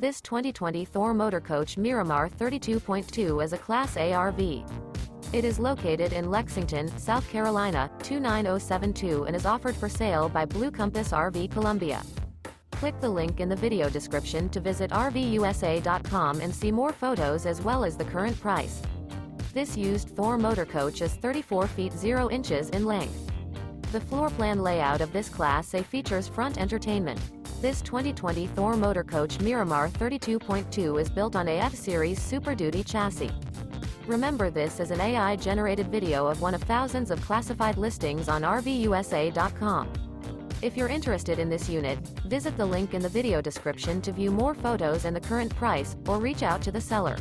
This 2020 Thor Motor Coach Miramar 32.2 is a Class A RV. It is located in Lexington, South Carolina, 29072 and is offered for sale by Blue Compass RV Columbia. Click the link in the video description to visit RVUSA.com and see more photos as well as the current price. This used Thor Motor Coach is 34 feet 0 inches in length. The floor plan layout of this Class A features front entertainment. This 2020 Thor Motor Coach Miramar 32.2 is built on a F-Series Super Duty chassis. Remember, this is an AI-generated video of one of thousands of classified listings on RVUSA.com. If you're interested in this unit, visit the link in the video description to view more photos and the current price, or reach out to the seller.